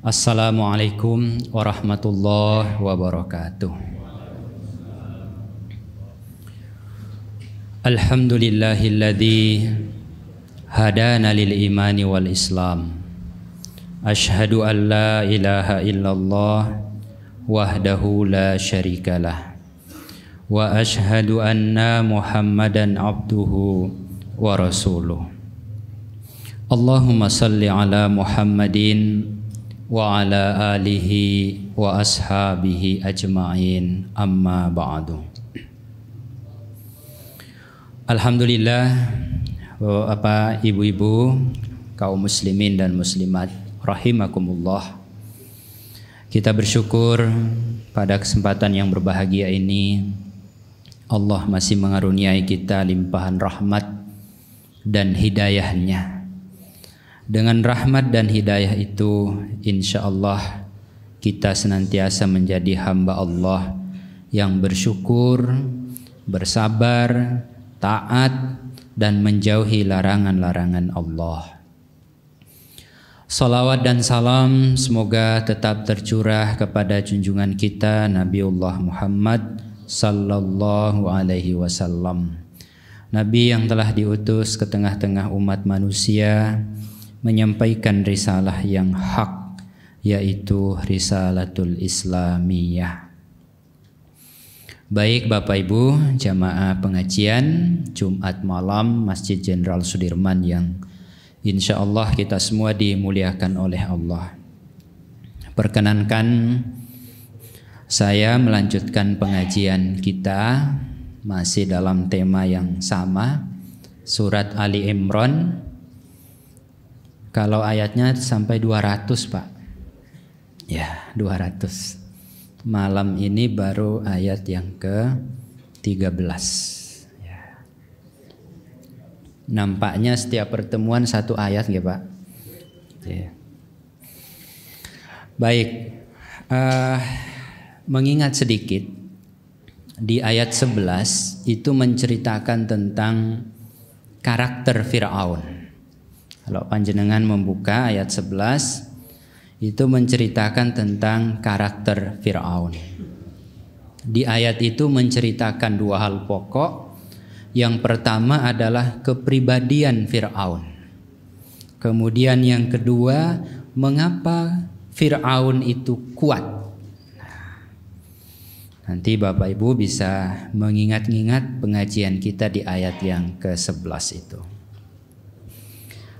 Assalamualaikum warahmatullahi wabarakatuh. Alhamdulillahilladzi hadana lil imani wal islam. Ashhadu an la ilaha illallah wahdahu la syarikalah. Wa ashhadu anna Muhammadan abduhu wa rasuluh. Allahumma salli ala Muhammadin wa ala alihi wa ashabihi ajma'in, amma ba'du. Alhamdulillah, Bapak, Ibu-ibu, kaum muslimin dan muslimat rahimakumullah. Kita bersyukur pada kesempatan yang berbahagia ini Allah masih mengaruniai kita limpahan rahmat dan hidayahnya. Dengan rahmat dan hidayah itu, insya Allah kita senantiasa menjadi hamba Allah yang bersyukur, bersabar, taat, dan menjauhi larangan-larangan Allah. Salawat dan salam semoga tetap tercurah kepada junjungan kita Nabiullah Muhammad sallallahu alaihi wasallam. Nabi yang telah diutus ke tengah-tengah umat manusia menyampaikan risalah yang hak, yaitu risalatul Islamiyah. Baik Bapak Ibu jamaah pengajian Jumat malam Masjid Jenderal Sudirman yang insya Allah kita semua dimuliakan oleh Allah. Perkenankan saya melanjutkan pengajian kita masih dalam tema yang sama, surat Ali Imran. Kalau ayatnya sampai 200 Pak. Ya 200. Malam ini baru ayat yang ke-13 ya. Nampaknya setiap pertemuan satu ayat ya Pak ya. Baik, mengingat sedikit, di ayat 11 itu menceritakan tentang karakter Fir'aun. Kalau panjenengan membuka ayat 11, itu menceritakan tentang karakter Fir'aun. Di ayat itu menceritakan dua hal pokok. Yang pertama adalah kepribadian Fir'aun. Kemudian yang kedua, mengapa Fir'aun itu kuat. Nanti Bapak Ibu bisa mengingat-ingat pengajian kita di ayat yang ke-11 itu.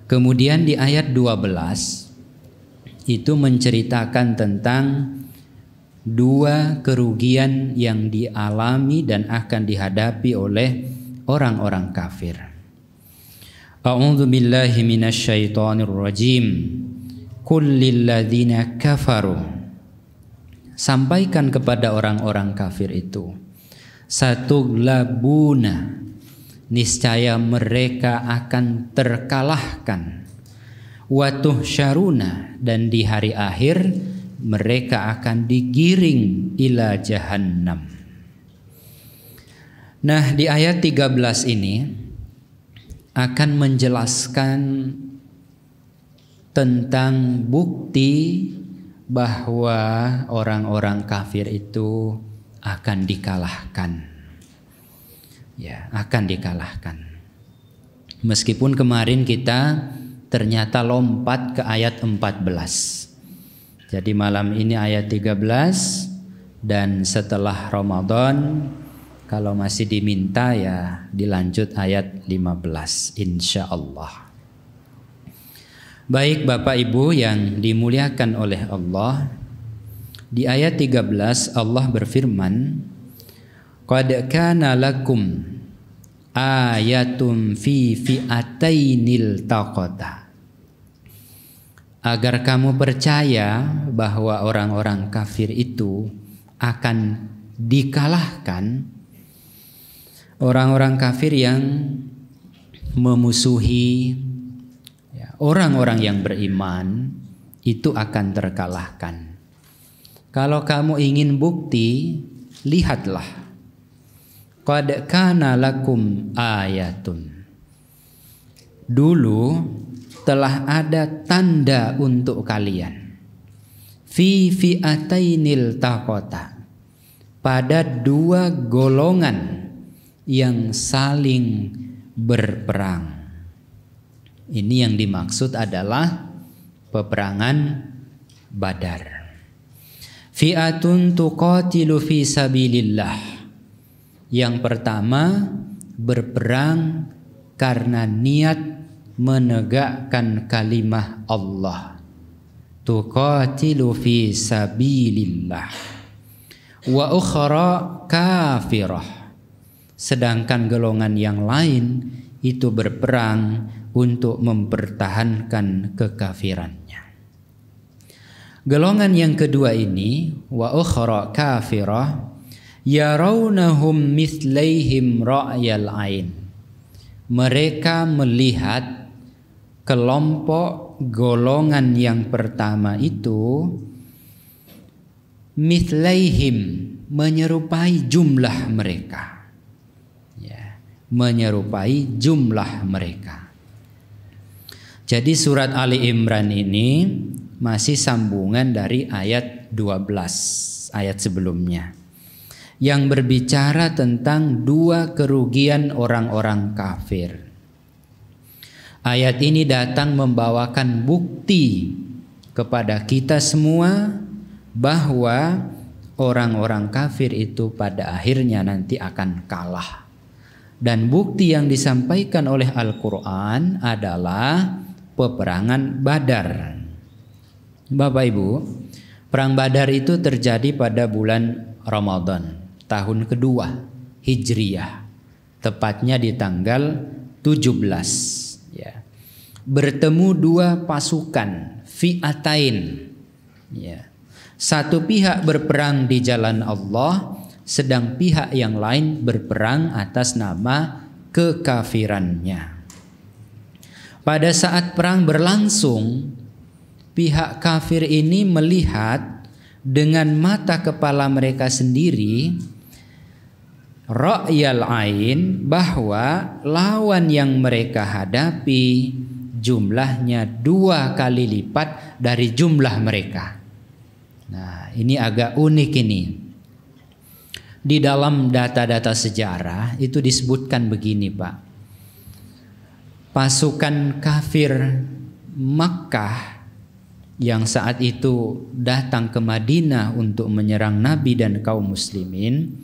Kemudian di ayat 12 itu menceritakan tentang dua kerugian yang dialami dan akan dihadapi oleh orang-orang kafir. A'udzu billahi minasyaitonir rajim. Qul lil ladzina kafaru. Sampaikan kepada orang-orang kafir itu, satughlabuna, niscaya mereka akan terkalahkan, watuh syaruna, dan di hari akhir mereka akan digiring ila jahannam. Nah, di ayat 13 ini akan menjelaskan tentang bukti bahwa orang-orang kafir itu akan dikalahkan. Ya, akan dikalahkan. Meskipun kemarin kita ternyata lompat ke ayat 14. Jadi malam ini ayat 13, dan setelah Ramadan kalau masih diminta ya dilanjut ayat 15 insya Allah. Baik Bapak Ibu yang dimuliakan oleh Allah, di ayat 13 Allah berfirman, qad kana lakum ayatum fi fi'atainil taqata. Agar kamu percaya bahwa orang-orang kafir itu akan dikalahkan. Orang-orang kafir yang memusuhi orang-orang yang beriman itu akan terkalahkan. Kalau kamu ingin bukti, lihatlah. Qad kana lakum ayatun. Dulu telah ada tanda untuk kalian. fi fi'atainil taqata, pada dua golongan yang saling berperang. Ini yang dimaksud adalah peperangan Badar. Fi'atun tuqatilu fi sabilillah. Yang pertama berperang karena niat menegakkan kalimah Allah. Tuqatilu fi sabilillah. Wa ukhra kafirah. Sedangkan golongan yang lain itu berperang untuk mempertahankan kekafirannya. Golongan yang kedua ini, wa ukhra kafirah, yarawnahum mithlaihim ra'yal ain. Mereka melihat kelompok golongan yang pertama itu mithlaihim, menyerupai jumlah mereka. Ya, menyerupai jumlah mereka. Jadi surat Ali Imran ini masih sambungan dari ayat 12, ayat sebelumnya, yang berbicara tentang dua kerugian orang-orang kafir. Ayat ini datang membawakan bukti kepada kita semua bahwa orang-orang kafir itu pada akhirnya nanti akan kalah. Dan bukti yang disampaikan oleh Al-Quran adalah peperangan Badar. Bapak Ibu, perang Badar itu terjadi pada bulan Ramadan, tahun kedua Hijriyah, tepatnya di tanggal 17. Ya. Bertemu dua pasukan, fi'atain. Ya. Satu pihak berperang di jalan Allah, sedang pihak yang lain berperang atas nama kekafirannya. Pada saat perang berlangsung, pihak kafir ini melihat dengan mata kepala mereka sendiri, ra'yal ain, bahwa lawan yang mereka hadapi jumlahnya 2 kali lipat dari jumlah mereka. Nah, ini agak unik ini. Di dalam data-data sejarah itu disebutkan begini, Pak. Pasukan kafir Makkah yang saat itu datang ke Madinah untuk menyerang Nabi dan kaum muslimin,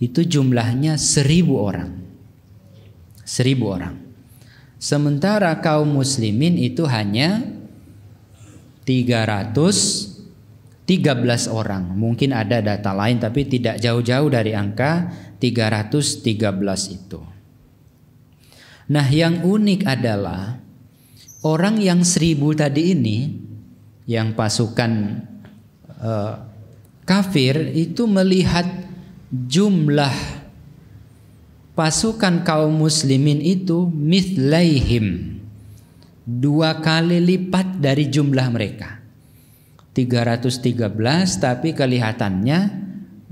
itu jumlahnya 1.000 orang. 1.000 orang. Sementara kaum muslimin itu hanya 313 orang. Mungkin ada data lain tapi tidak jauh-jauh dari angka 313 itu. Nah, yang unik adalah orang yang 1.000 tadi ini, yang pasukan kafir itu melihat jumlah pasukan kaum muslimin itu mithlaihim, 2 kali lipat dari jumlah mereka. 313 tapi kelihatannya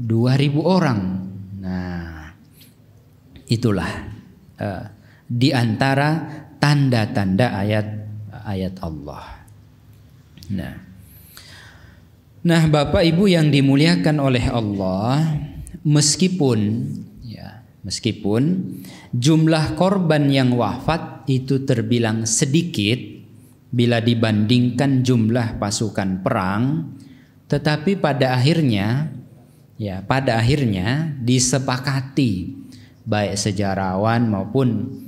2.000 orang. Nah, itulah di antara tanda-tanda ayat Allah. Nah, Bapak Ibu yang dimuliakan oleh Allah, meskipun jumlah korban yang wafat itu terbilang sedikit bila dibandingkan jumlah pasukan perang, tetapi pada akhirnya disepakati baik sejarawan maupun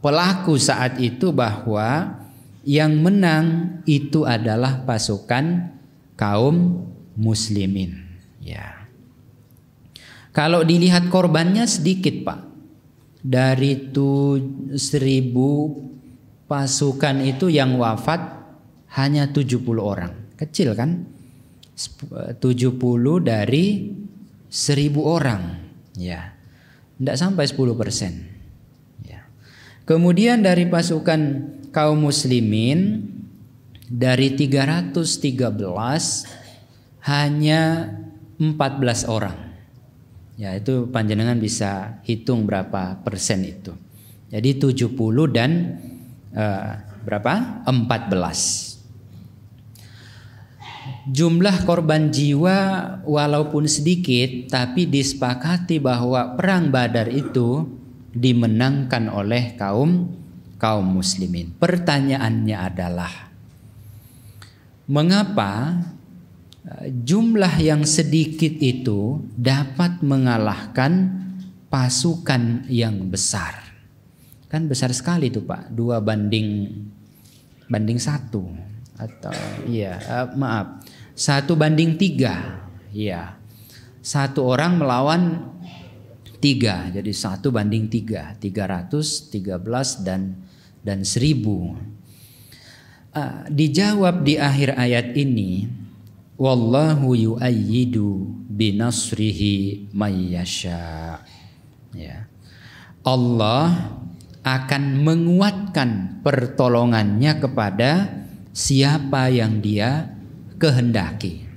pelaku saat itu bahwa yang menang itu adalah pasukan kaum muslimin. Ya. Kalau dilihat korbannya sedikit, Pak. Dari 1.000 pasukan itu yang wafat hanya 70 orang. Kecil kan? 70 dari 1.000 orang. Ya. Tidak sampai 10%. Ya. Kemudian dari pasukan kaum muslimin, dari 313 hanya 14 orang. Ya, itu panjenengan bisa hitung berapa persen itu. Jadi 70 dan berapa? 14. Jumlah korban jiwa walaupun sedikit, tapi disepakati bahwa perang Badar itu dimenangkan oleh kaum muslimin. Pertanyaannya adalah, mengapa jumlah yang sedikit itu dapat mengalahkan pasukan yang besar? Kan besar sekali itu Pak, 2 banding 1. Atau iya, 1 banding 3. Iya. 1 orang melawan 3. Jadi 1 banding 3. 313 dan 1000. Dijawab di akhir ayat ini, wallahu yu'ayyidu binasrihi may yasha. Ya. Allah akan menguatkan pertolongannya kepada siapa yang Dia kehendaki.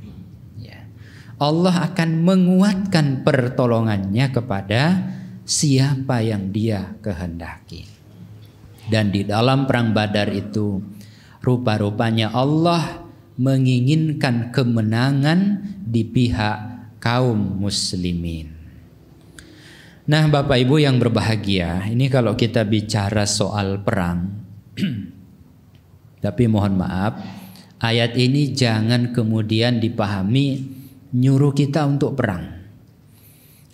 Ya. Allah akan menguatkan pertolongannya kepada siapa yang Dia kehendaki. Dan di dalam perang Badar itu rupa-rupanya Allah menginginkan kemenangan di pihak kaum muslimin. Nah, Bapak Ibu yang berbahagia, ini kalau kita bicara soal perang, tapi mohon maaf, ayat ini jangan kemudian dipahami nyuruh kita untuk perang.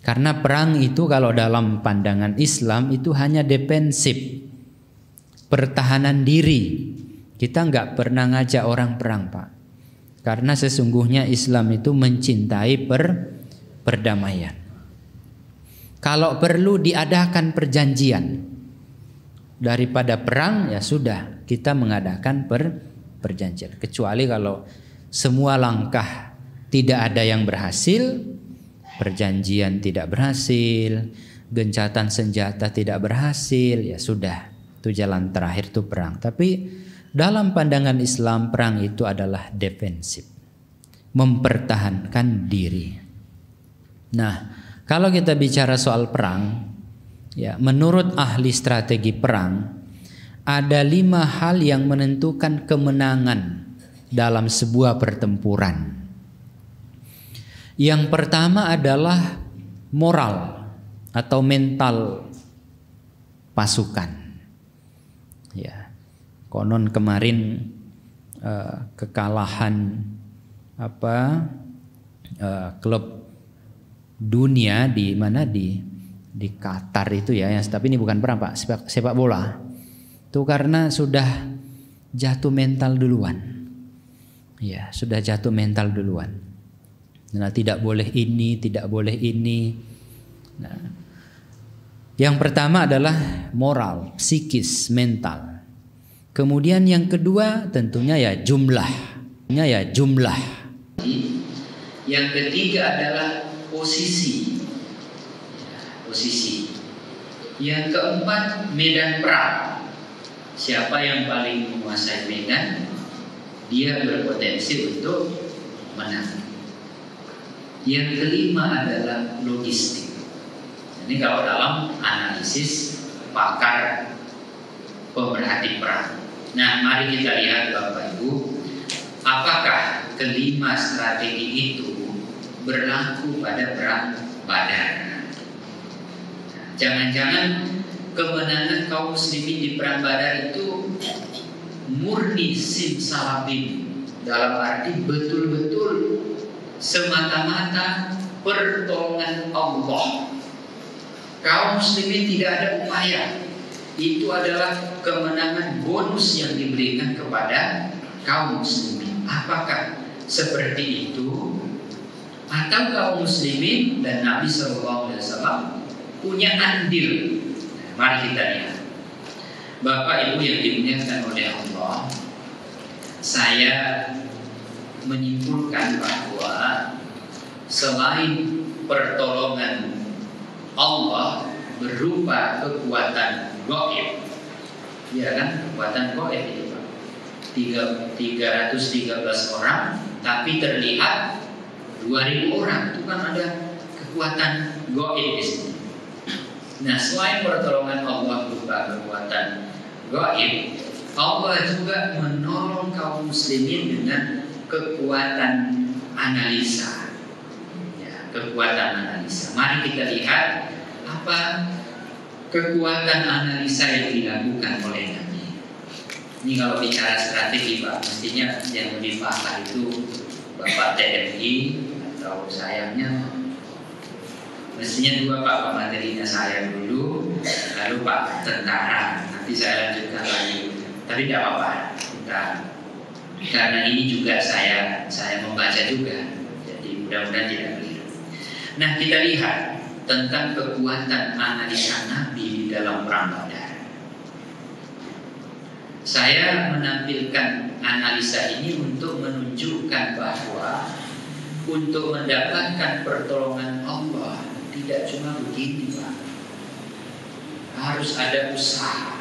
Karena perang itu kalau dalam pandangan Islam itu hanya defensif, pertahanan diri. Kita nggak pernah ngajak orang perang, Pak. Karena sesungguhnya Islam itu mencintai perdamaian. Kalau perlu diadakan perjanjian, daripada perang ya sudah kita mengadakan perjanjian. Kecuali kalau semua langkah tidak ada yang berhasil, perjanjian tidak berhasil, gencatan senjata tidak berhasil, ya sudah, itu jalan terakhir itu perang. Tapi dalam pandangan Islam perang itu adalah defensif, mempertahankan diri. Nah, kalau kita bicara soal perang, ya, menurut ahli strategi perang, ada 5 hal yang menentukan kemenangan dalam sebuah pertempuran. Yang pertama adalah moral atau mental pasukan. Ya, konon kemarin kekalahan klub dunia di mana di Qatar itu ya, tapi ini bukan perang Pak, sepak bola. Itu karena sudah jatuh mental duluan. Ya, sudah jatuh mental duluan. Nah, tidak boleh ini, tidak boleh ini. Nah, yang pertama adalah moral, psikis, mental. Kemudian yang kedua tentunya ya jumlah. Yang ketiga adalah posisi. Yang keempat medan perang. Siapa yang paling menguasai medan, dia berpotensi untuk menang. Yang kelima adalah logistik. Ini kalau dalam analisis pakar pemerhati perang. Nah, mari kita lihat Bapak Ibu, apakah kelima strategi itu berlaku pada perang Badar. Jangan-jangan kemenangan kaum muslimin di perang Badar itu murni simsalabim, dalam arti betul-betul semata-mata pertolongan Allah. Kaum muslimin tidak ada upaya. Itu adalah kemenangan bonus yang diberikan kepada kaum muslimin. Apakah seperti itu? Atau kaum muslimin dan Nabi SAW punya andil? Mari kita lihat. Bapak Ibu yang dimuliakan oleh Allah, saya menyimpulkan bahwa selain pertolongan Allah berupa kekuatan gaib, ya kan, kekuatan gaib itu Pak, 313 orang, tapi terlihat 2000 orang, itu kan ada kekuatan gaib di sini. Nah, selain pertolongan Allah berupa kekuatan gaib, Allah juga menolong kaum muslimin dengan kekuatan analisa. Ya, kekuatan analisa. Mari kita lihat apa kekuatan analisa yang dilakukan oleh Nabi. Ini kalau bicara strategi Pak, mestinya yang lebih pakar itu Bapak TNI atau sayangnya mestinya dua Pak materinya saya dulu, lalu Pak tentara, nanti saya lanjutkan lagi. Tapi tidak apa-apa, karena ini juga saya membaca juga, jadi mudah-mudahan tidak keliru. Nah, kita lihat tentang kekuatan analisa Nabi di dalam perang Badar. Saya menampilkan analisa ini untuk menunjukkan bahwa untuk mendapatkan pertolongan Allah tidak cuma begini Pak, harus ada usaha.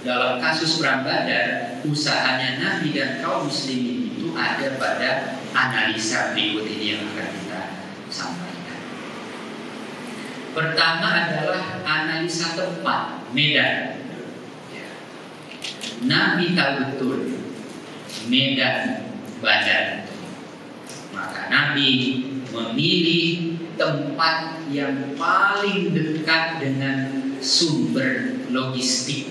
Dalam kasus perang Badar, usahanya Nabi dan kaum muslimin itu ada pada analisa berikut ini yang akan kita sampaikan. Pertama adalah analisa tempat, medan. Nabi tahu betul medan Badar, maka Nabi memilih tempat yang paling dekat dengan sumber logistik,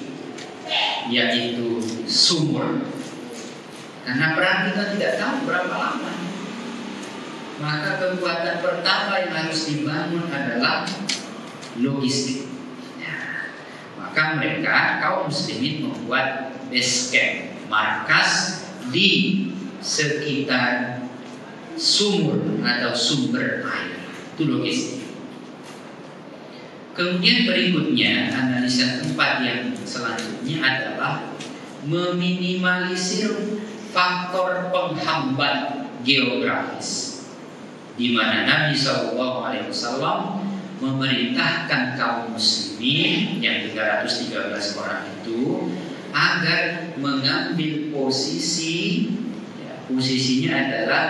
yaitu sumur. Karena perang kita tidak tahu berapa lama, maka kekuatan pertama yang harus dibangun adalah logistik. Maka mereka kaum muslimin membuat base camp, markas di sekitar sumur atau sumber air. Itu logistik. Kemudian berikutnya analisa tempat yang selanjutnya adalah meminimalisir faktor penghambat geografis, di mana Nabi SAW memerintahkan kaum muslimin yang 313 orang itu agar mengambil posisi, posisinya adalah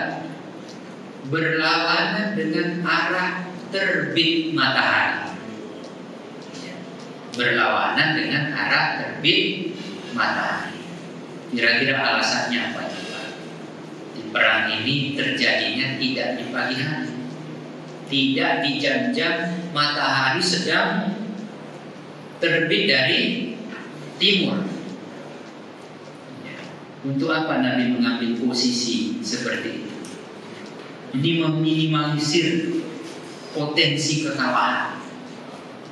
berlawanan dengan arah terbit matahari. Berlawanan dengan arah terbit matahari. Kira-kira alasannya apa itu Pak? Di perang ini terjadinya tidak di pagi hari, tidak di jam-jam matahari sedang terbit dari timur. Untuk apa Nabi mengambil posisi seperti itu? Ini meminimalisir potensi kekalahan.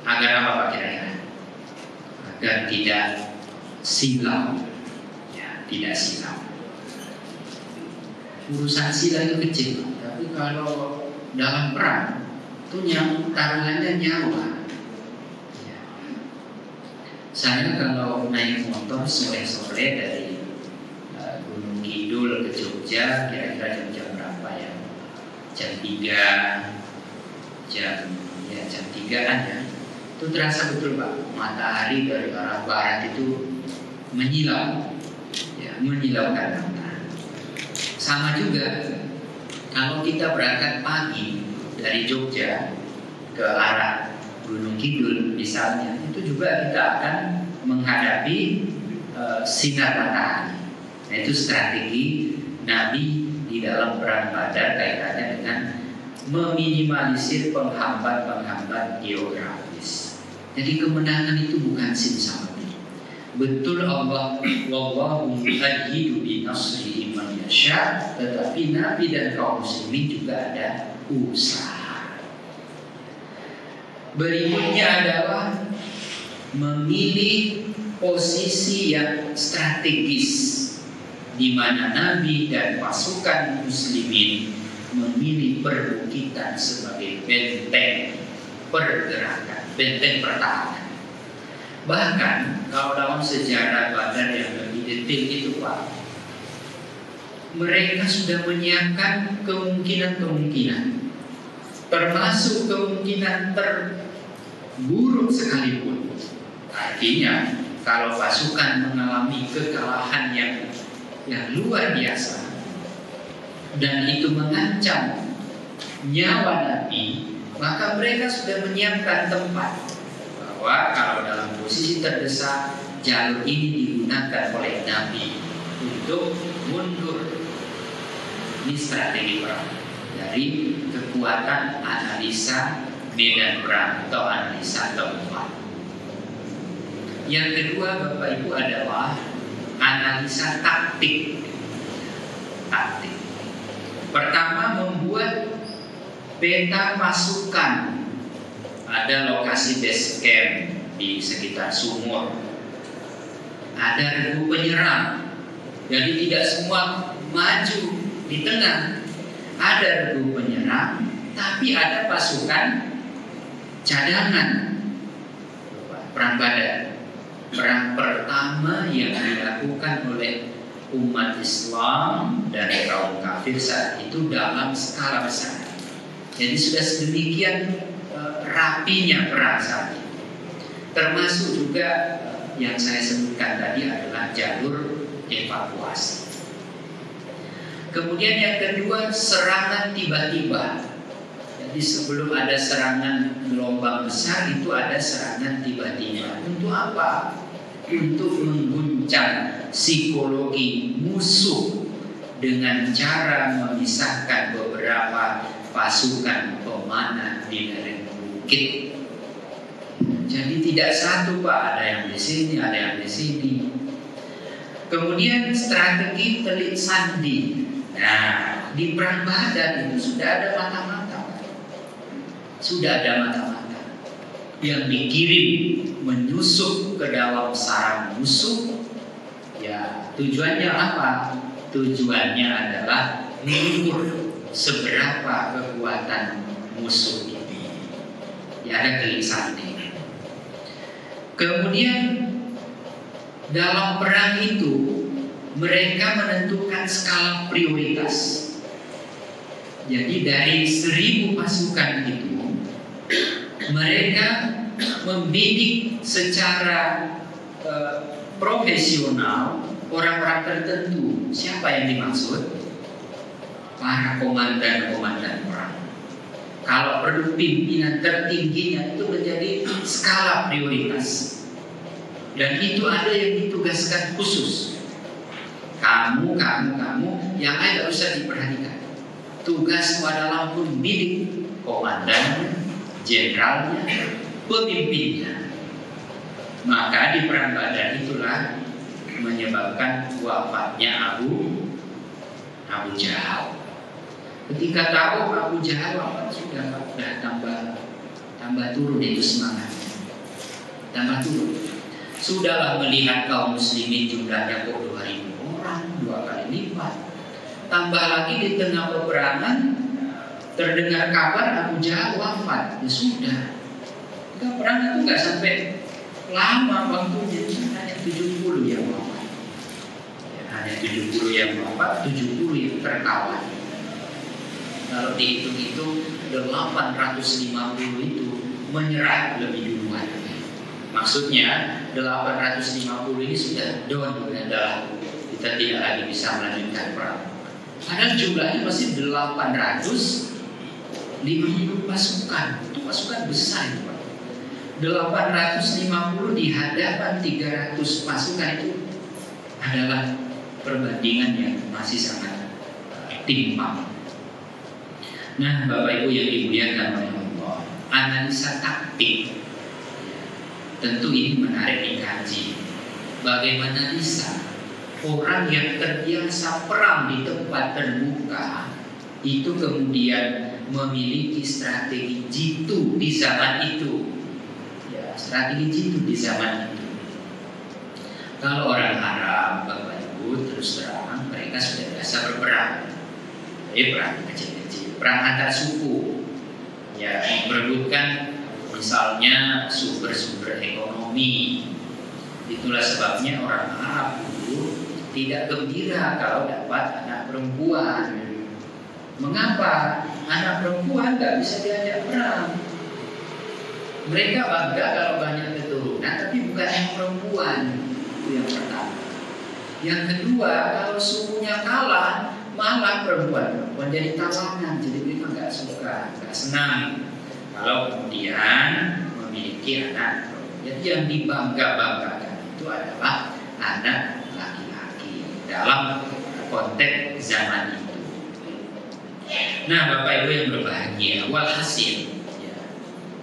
Agar apa Pak kira-kira? Agar tidak silau, ya, tidak silau. Urusan silau itu kecil, tapi kalau dalam perang itu taruhannya nyawa. Ya. Saya kalau naik motor sore-sore dari Gunung Kidul ke Jogja, kira-kira jam-jam berapa ya? Jam 3, jam 3-an ya. Itu terasa betul Pak, matahari dari arah barat itu menyilau, ya, menyilaukan mata. Sama juga kalau kita berangkat pagi dari Jogja ke arah Gunung Kidul misalnya, itu juga kita akan menghadapi sinar matahari. Nah, itu strategi Nabi di dalam perang Badar kaitannya dengan meminimalisir penghambat geografis. Jadi kemenangan itu bukan simsalabim. Betul Allah wallahu yu'ayyidu bi nasrihi man yasha, tetapi Nabi dan kaum muslimin juga ada usaha. Berikutnya adalah memilih posisi yang strategis, di mana Nabi dan pasukan muslimin memilih perbukitan sebagai benteng pergerakan, benteng pertahanan. Bahkan kalau dalam sejarah Badar yang lebih detail itu Pak, mereka sudah menyiapkan kemungkinan-kemungkinan, termasuk kemungkinan terburuk sekalipun. Artinya kalau pasukan mengalami kekalahan yang luar biasa dan itu mengancam nyawa Nabi, maka mereka sudah menyiapkan tempat bahwa kalau dalam posisi terdesak, jalur ini digunakan oleh Nabi untuk mundur Ini strategi perang dari kekuatan analisa medan perang atau analisa tempat. Yang kedua Bapak Ibu adalah analisa taktik. Pertama, membuat peta pasukan. Ada lokasi base camp di sekitar sumur. Ada regu penyerang. Jadi tidak semua maju di tengah. Ada regu penyerang, tapi ada pasukan cadangan. Perang Badar, perang pertama yang dilakukan oleh umat Islam dan kaum kafir saat itu dalam skala besar. Jadi sudah sedemikian rapinya perang saat itu. Termasuk juga yang saya sebutkan tadi adalah jalur evakuasi. Kemudian yang kedua, serangan tiba-tiba. Jadi sebelum ada serangan gelombang besar, itu ada serangan tiba-tiba. Untuk apa? Untuk mengguncang psikologi musuh dengan cara memisahkan beberapa pasukan pemanah di lereng bukit. Jadi tidak satu Pak, ada yang di sini, ada yang di sini. Kemudian strategi telik sandi. Nah, di perang Badar itu sudah ada mata-mata. Sudah ada mata-mata yang dikirim menyusup ke dalam sarang musuh. Ya, tujuannya apa? Tujuannya adalah mengukur seberapa kekuatan musuh ini. Ya, ada telik sandi. Kemudian dalam perang itu mereka menentukan skala prioritas. Jadi dari 1000 pasukan itu mereka membidik secara profesional orang-orang tertentu. Siapa yang dimaksud? Para komandan-komandan perang. Kalau perlu pimpinan tertingginya itu menjadi skala prioritas. Dan itu ada yang ditugaskan khusus. Kamu yang lain tidak usah diperhatikan. Tugasmu adalah membidik komandannya, jenderalnya, pemimpinnya. Maka di perang Badar itulah menyebabkan wafatnya Abu Jahal. Ketika tahu Abu Jahal wafat, sudah tambah turun itu semangatnya. Tambah turun. Sudahlah melihat kaum muslimin jumlahnya kok 2000 orang, 2 kali lipat. Tambah lagi di tengah peperangan terdengar kabar Abu Jahal wafat. Ya sudah. Kita perang itu nggak sampai lama waktunya, hanya 70 yang wafat. Ya, hanya 70 yang wafat, 70 yang tertawan. Kalau dihitung itu 850 itu menyerah lebih duluan. Maksudnya 850 ini sudah down, adalah kita tidak lagi bisa melanjutkan perang. Padahal jumlahnya masih 850 pasukan. Itu pasukan besar itu Pak. 850 di hadapan 300 pasukan itu adalah perbandingan yang masih sangat timpang. Nah, Bapak Ibu yang dimuliakan oleh Allah, analisa taktik tentu ini menarik dikaji. Bagaimana bisa orang yang terbiasa perang di tempat terbuka itu kemudian memiliki strategi jitu di zaman itu? Ya, strategi jitu di zaman itu. Kalau orang Arab, Bapak Ibu, terus terang mereka sudah biasa berperang. Perang kecil-kecil, perang antar suku, ya, memperebutkan misalnya sumber-sumber ekonomi. Itulah sebabnya orang Arab itu tidak gembira kalau dapat anak perempuan. Mengapa? Anak perempuan nggak bisa diajak perang. Mereka bangga kalau banyak keturunan, tapi bukan yang perempuan. Itu yang pertama. Yang kedua, kalau sukunya kalah, malah perempuan jadi tawanan. Jadi mereka nggak suka, nggak senang kalau kemudian memiliki anak. Jadi yang dibangga-banggakan itu adalah anak laki-laki dalam konteks zaman itu. Nah, Bapak Ibu yang berbahagia, walhasil, ya,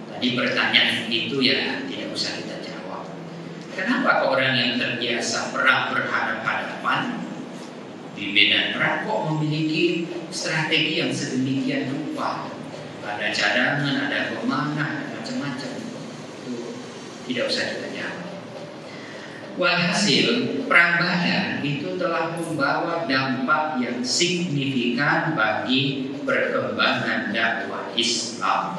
tadi pertanyaan itu ya tidak usah kita jawab. Kenapa orang yang terbiasa perang berhadapan-hadapan di medan perang kok memiliki strategi yang sedemikian rupa? Ada cadangan, ada pemanah, ada macam-macam. Itu tidak usah kita jawab. Walhasil, perang Badar itu telah membawa dampak yang signifikan bagi perkembangan dakwah Islam.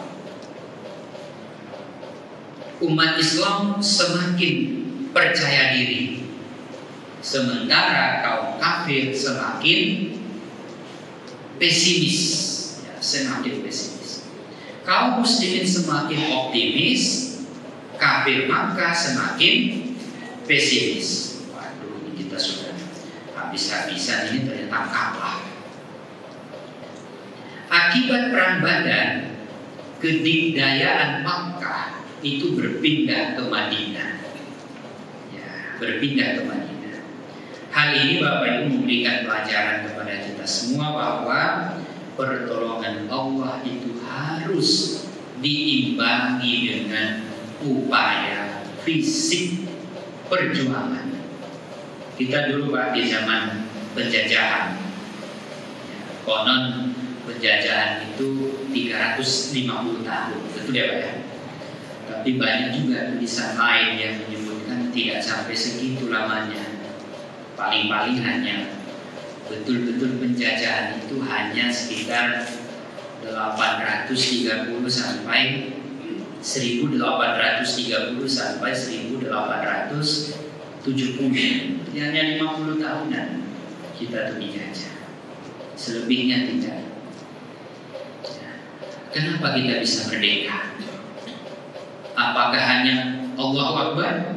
Umat Islam semakin percaya diri, sementara kaum kafir semakin pesimis, ya, semakin pesimis. Kaum muslimin semakin optimis, kafir Makkah semakin pesimis. Waduh, ini kita sudah habis-habisan, ini ternyata kalah. Akibat perang Badar, kedikdayaan Makkah itu berpindah ke Madinah. Ya, berpindah ke Madinah. Hal ini Bapak Ibu memberikan pelajaran kepada kita semua bahwa pertolongan Allah itu harus diimbangi dengan upaya fisik perjuangan. Kita dulu Pak di zaman penjajahan, konon penjajahan itu 350 tahun, betul ya Pak ya? Tapi banyak juga tulisan lain yang menyebutkan tidak sampai segitu lamanya. Paling-paling hanya betul-betul penjajahan itu hanya sekitar 830 sampai 1830 sampai 1870. Hanya 50 tahunan kita tuh dijajah. Selebihnya tidak. Kenapa kita bisa merdeka? Apakah hanya Allahu Akbar?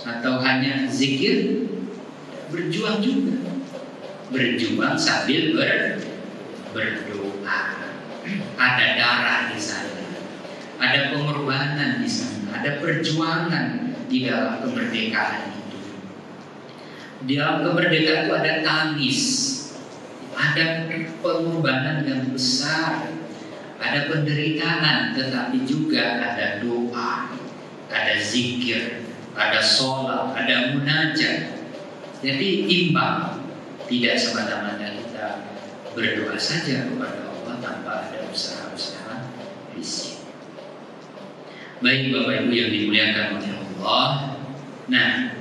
Atau hanya zikir? Berjuang juga. Berjuang sambil berdoa. Ada darah di sana. Ada pengorbanan di sana. Ada perjuangan di dalam kemerdekaan itu. Di dalam kemerdekaan itu ada tangis. Ada pengorbanan yang besar. Ada penderitaan, tetapi juga ada doa, ada zikir, ada sholat, ada munajat. Jadi imbang, tidak semata-mata kita berdoa saja kepada Allah tanpa ada usaha-usaha fisik. Baik Bapak Ibu yang dimuliakan oleh Allah. Nah,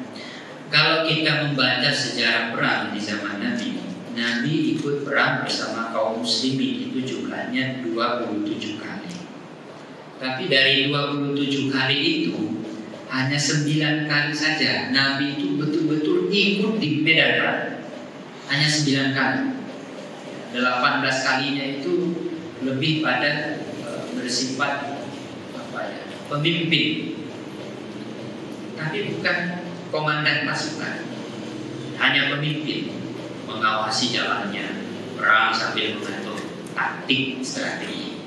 kalau kita membaca sejarah perang di zaman Nabi ikut perang bersama kaum muslimin itu jumlahnya 27 kali. Tapi dari 27 kali itu hanya 9 kali saja Nabi itu betul-betul ikut di medan perang. Hanya 9 kali. 18 kalinya itu lebih pada bersifat pemimpin. Tapi bukan komandan pasukan. Hanya pemimpin, mengawasi jalannya perang sambil mengatur taktik strategi.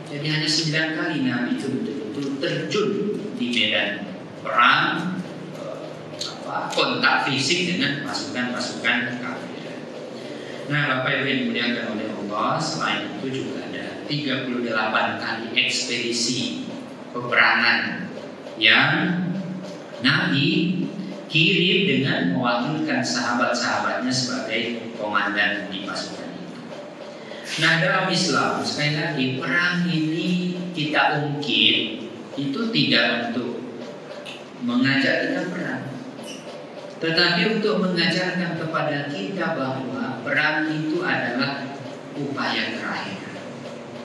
Jadi hanya 9 kali Nabi itu betul-betul terjun di medan perang, kontak fisik dengan pasukan-pasukan kafir. Nah, Bapak Ibu yang dimuliakan oleh Allah, selain itu juga ada 38 kali ekspedisi peperangan yang Nabi kirim dengan mewakilkan sahabat-sahabatnya sebagai komandan di pasukan itu. Nah, dalam Islam sekali lagi perang ini kita ungkit itu tidak untuk mengajak kita perang, tetapi untuk mengajarkan kepada kita bahwa perang itu adalah upaya terakhir.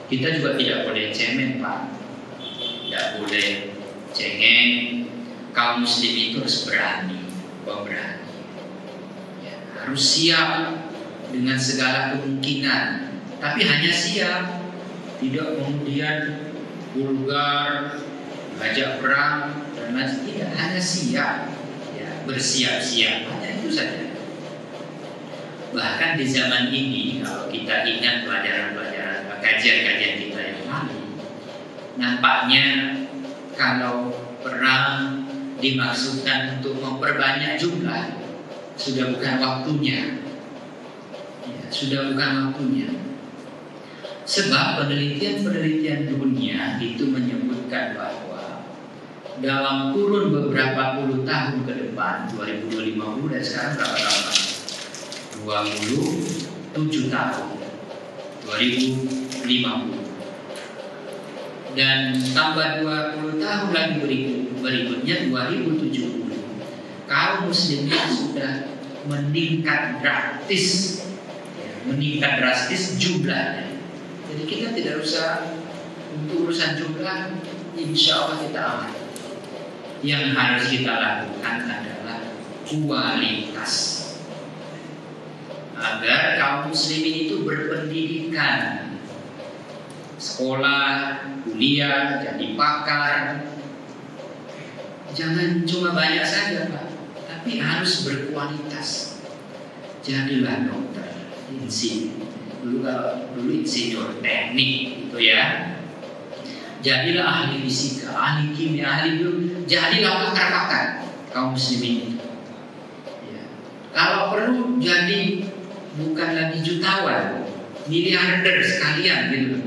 Kita juga tidak boleh cemen Pak, tidak boleh cengeng. Kaum muslim itu harus berani, ya, harus siap dengan segala kemungkinan. Tapi hanya siap, tidak kemudian vulgar, ngajak perang dan lain. Tidak, hanya siap, ya, bersiap-siap, hanya itu saja. Bahkan di zaman ini, kalau kita ingat pelajaran-pelajaran kajian-kajian kita yang lalu, nampaknya kalau perang dimaksudkan untuk memperbanyak jumlah, sudah bukan waktunya, ya, sudah bukan waktunya. Sebab penelitian-penelitian dunia itu menyebutkan bahwa dalam kurun beberapa puluh tahun ke depan, 2050 dan sekarang berapa tahun? 27 tahun, 2050. Dan tambah 20 tahun lagi berikutnya 2070. Kaum muslimin sudah meningkat drastis jumlahnya. Jadi kita tidak usah untuk urusan jumlah, insya Allah kita aman. Yang harus kita lakukan adalah kualitas, agar kaum muslimin itu berpendidikan, sekolah, kuliah, jadi pakar. Jangan cuma banyak saja Pak, tapi harus berkualitas. Jadilah dokter, insinyur. Dulu insinyur teknik gitu ya. Jadilah ahli fisika, ahli kimia, ahli biologi. Jadilah pakar-pakar kaum muslimin. Ya. Kalau perlu jadi bukan lagi jutawan, miliarder sekalian gitu.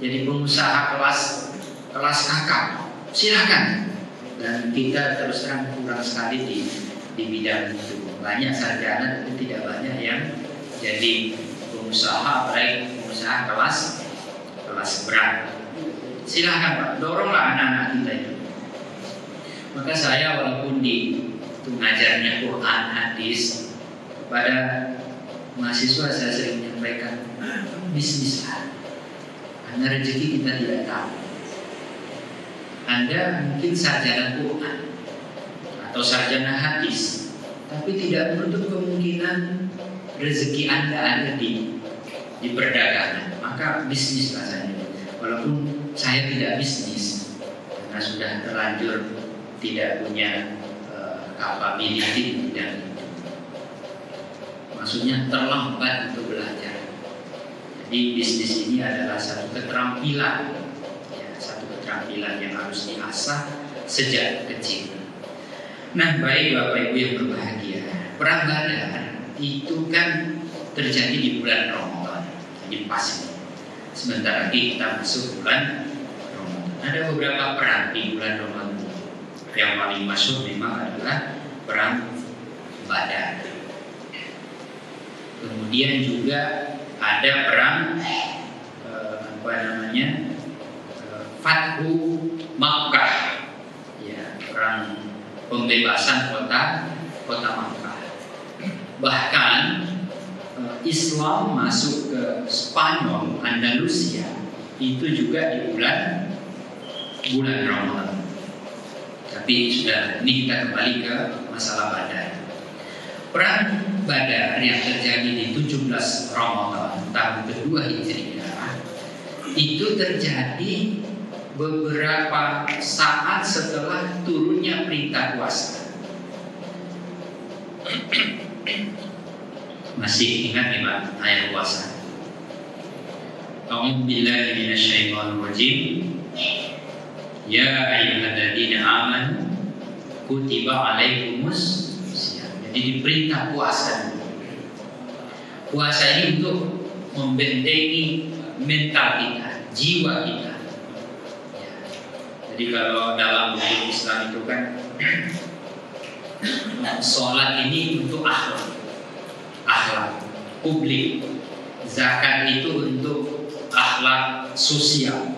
Jadi pengusaha kelas kakap. Silakan. Dan kita terus terang kurang sekali di bidang itu. Banyak sarjana tapi tidak banyak yang jadi pengusaha, apalagi pengusaha kelas berat. Silahkan Pak, doronglah anak-anak kita itu. Maka saya walaupun itu ngajarnya Quran, hadis, kepada mahasiswa saya sering menyampaikan, bisnis lah, karena rezeki kita tidak tahu. Anda mungkin sarjana Quran atau sarjana hadis, tapi tidak menutup kemungkinan rezeki Anda ada di perdagangan. Maka bisnis rasanya. Walaupun saya tidak bisnis karena sudah terlanjur tidak punya capability di bidang itu. Maksudnya terlambat untuk belajar. Jadi bisnis ini adalah satu keterampilan, satu keterampilan yang harus diasah sejak kecil. Nah, baik Bapak Ibu yang berbahagia, perang Badar itu kan terjadi di bulan Ramadan. Jadi pas ini. Sebentar lagi kita masuk bulan Ramadan. Ada beberapa perang di bulan Ramadan. Yang paling masyhur memang adalah perang Badar. Kemudian juga ada perang Fathu Makkah, ya, perang pembebasan kota Makkah. Bahkan Islam masuk ke Spanyol, Andalusia itu juga di bulan Ramadan. Tapi sudah, ini kita kembali ke masalah Badar. Perang Badar yang terjadi di 17 Ramadan tahun kedua Hijriah itu terjadi beberapa saat setelah turunnya perintah puasa. Masih ingat ya ayat puasa? A'udzu billahi minasyaitonir rajim. Ya ayyuhalladzina amanu kutiba alaikumus syiyam. Jadi diperintah puasa. Puasa ini untuk membentengi mental kita, jiwa kita. Ya. Jadi kalau dalam hukum Islam itu kan sholat ini untuk akhlak publik, zakat itu untuk akhlak sosial.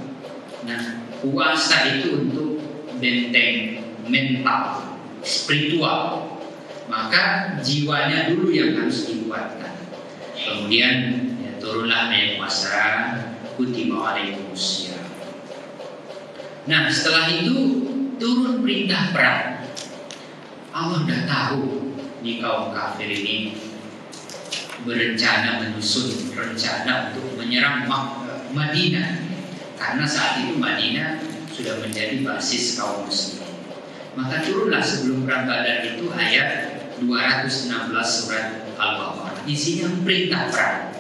Nah, puasa itu untuk benteng mental, spiritual. Maka jiwanya dulu yang harus dikuatkan. Kemudian ya, turunlah ayat puasa, kutiba alaikumus syiyam. Nah, setelah itu turun perintah perang. Allah sudah tahu di kaum kafir ini berencana menyusun rencana untuk menyerang Madinah, karena saat itu Madinah sudah menjadi basis kaum muslim. Maka turunlah sebelum perang Badar itu ayat 216 surat Al-Baqarah. Isinya perintah perang.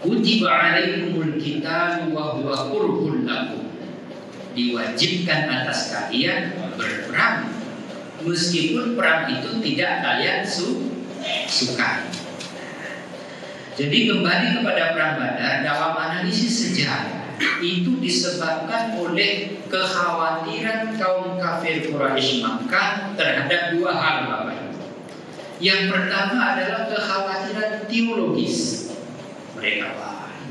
Kutiba alaikumul qitalu wa huwa kurhun lakum. Diwajibkan atas kalian berperang meskipun perang itu tidak kalian sukai. Jadi kembali kepada Perang Badar, dalam analisis sejarah itu disebabkan oleh kekhawatiran kaum kafir Quraisy Makkah terhadap dua hal, Bapak. Yang pertama adalah kekhawatiran teologis. Mereka,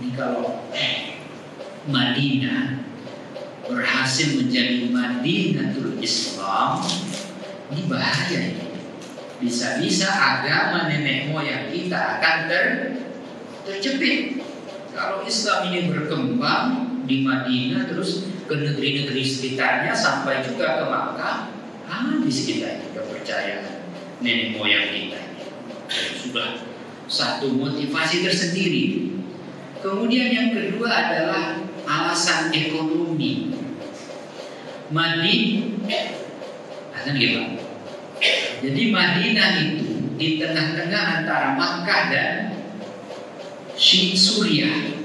ini kalau Madinah berhasil menjadi Madinatul Islam, ini bahaya ini. Bisa-bisa agama nenek moyang kita akan terjepit. Kalau Islam ini berkembang di Madinah terus ke negeri-negeri sekitarnya sampai juga ke Makkah, habis kita ini kepercayaan nenek moyang kita. Sudah satu motivasi tersendiri. Kemudian yang kedua adalah alasan ekonomi. Jadi Madinah itu di tengah-tengah antara Makkah dan Suriah.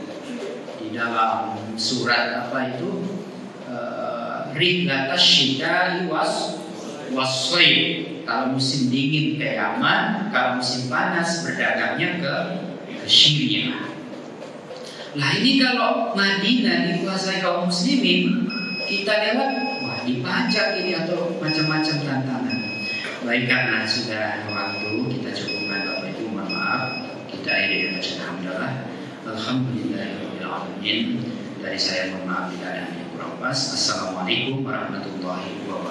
Di dalam surat apa itu, Rihlatas Syita'i was-Shayf. Kalau musim dingin ke Yaman, kalau musim panas berdagangnya ke Syria. Nah ini kalau Madinah dikuasai kaum muslimin, kita lewat, wah dipajak ini atau macam-macam tantangan. Baik, karena sudah waktu kita cukupkan Bapak Ibu, mohon maaf. Kita akhiri dengan alhamdulillah. Alhamdulillahirobbilalamin. Dari saya mohon maaf bila ada yang kurang pas. Assalamualaikum warahmatullahi wabarakatuh.